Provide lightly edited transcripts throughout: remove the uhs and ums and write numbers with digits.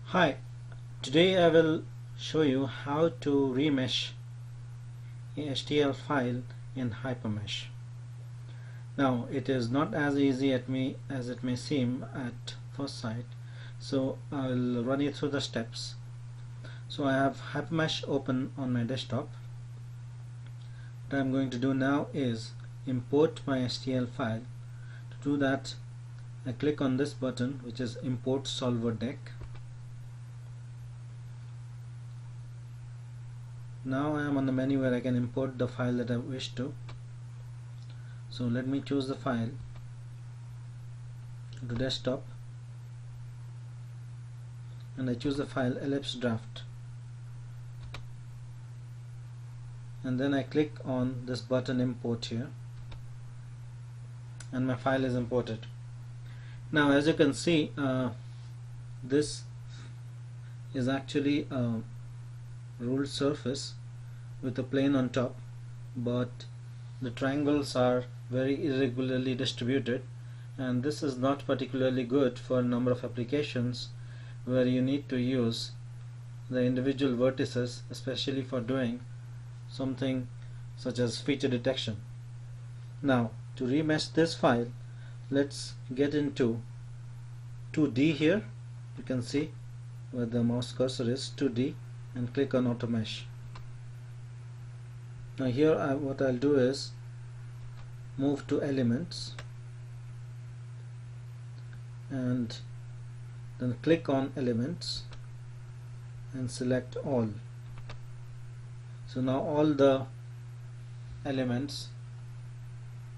Hi, today I will show you how to remesh a STL file in Hypermesh. Now it is not as easy as it may seem at first sight, so I will run you through the steps. So I have Hypermesh open on my desktop. What I am going to do now is import my STL file. To do that, I click on this button, which is Import Solver Deck. Now I am on the menu where I can import the file that I wish to. So let me choose the file, go to desktop, and I choose the file ellipse draft, and then I click on this button import here, and my file is imported. Now as you can see, this is actually a ruled surface with a plane on top, but the triangles are very irregularly distributed, and this is not particularly good for a number of applications where you need to use the individual vertices, especially for doing something such as feature detection. Now to remesh this file, let's get into 2D here. You can see where the mouse cursor is, 2D, and click on Auto Mesh. Now here what I'll do is move to Elements and then click on Elements and select All. So now all the elements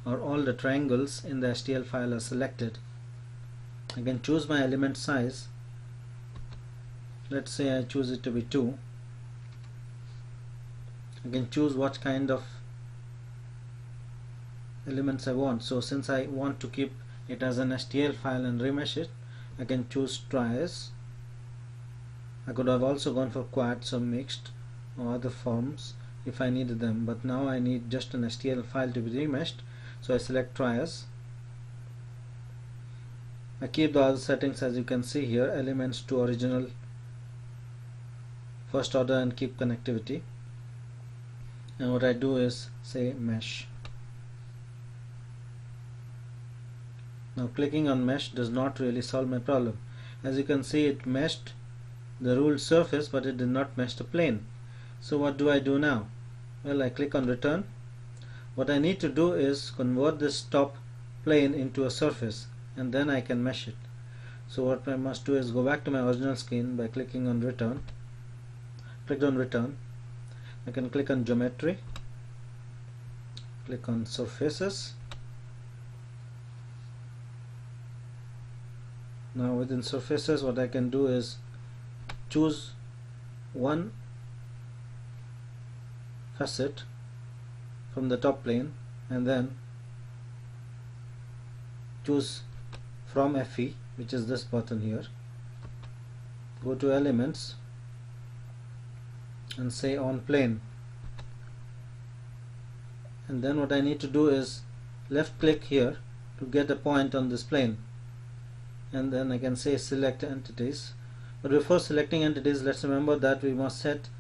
or all the triangles in the STL file are selected. I can choose my element size. Let's say I choose it to be 2. I can choose what kind of elements I want. So since I want to keep it as an STL file and remesh it, I can choose trias. I could have also gone for quads or mixed or other forms if I needed them, but now I need just an STL file to be remeshed, so I select trias. I keep the other settings as you can see here, elements to original, first order, and keep connectivity. And what I do is say mesh. Now clicking on mesh does not really solve my problem. As you can see, it meshed the ruled surface, but it did not mesh the plane. So what do I do now? Well, I click on return. What I need to do is convert this top plane into a surface, and then I can mesh it. So what I must do is go back to my original screen by clicking on return. Click on return. I can click on geometry, click on surfaces. Now within surfaces, what I can do is choose one facet from the top plane and then choose from FE, which is this button here. Go to elements and say on plane, and then what I need to do is left click here to get a point on this plane, and then I can say select entities. But before selecting entities, let's remember that we must set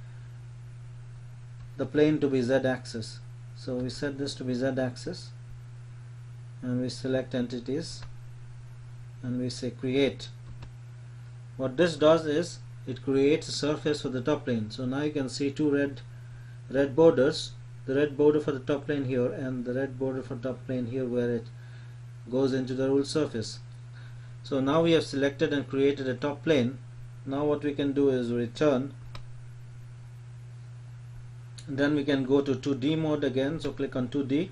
the plane to be z-axis. So we set this to be z-axis and we select entities and we say create. What this does is it creates a surface for the top plane. So now you can see two red borders, the red border for the top plane here and the red border for the top plane here where it goes into the ruled surface. So now we have selected and created a top plane. Now what we can do is return, and then we can go to 2D mode again. So click on 2D,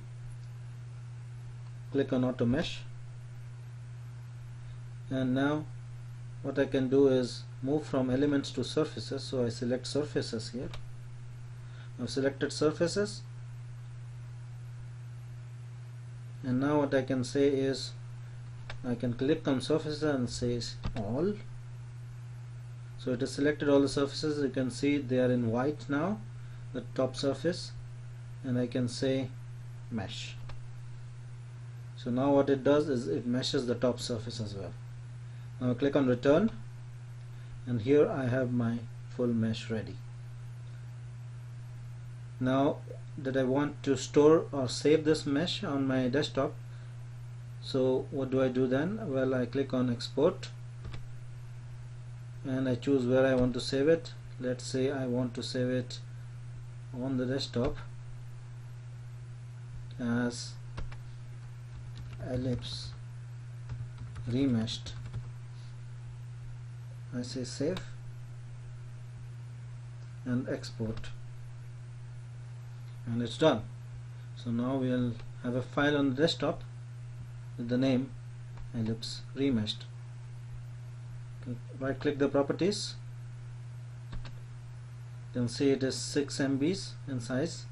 click on Auto Mesh, and now what I can do is move from elements to surfaces. So I select surfaces here. I've selected surfaces, and now what I can say is I can click on surfaces and say all. So it has selected all the surfaces. You can see they are in white now, the top surface, and I can say mesh. So now what it does is it meshes the top surface as well. Now click on return, and here I have my full mesh ready. Now that I want to store or save this mesh on my desktop, so what do I do then? Well, I click on export and I choose where I want to save it. Let's say I want to save it on the desktop as ellipse remeshed. I say save and export, and it's done. So now we'll have a file on the desktop with the name ellipse remeshed. Right click the properties, you can see it is 6 MB in size.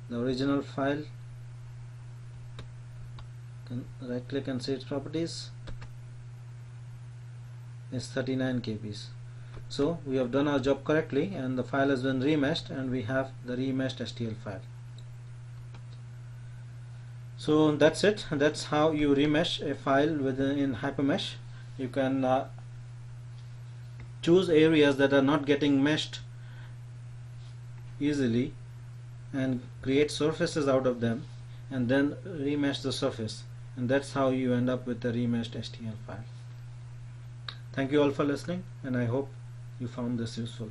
The original file, can right click and see its properties, is 39 KB. So we have done our job correctly, and the file has been remeshed, and we have the remeshed STL file. So that's it. That's how you remesh a file within Hypermesh. You can choose areas that are not getting meshed easily and create surfaces out of them, and then remesh the surface, and that's how you end up with the remeshed STL file. Thank you all for listening, and I hope you found this useful.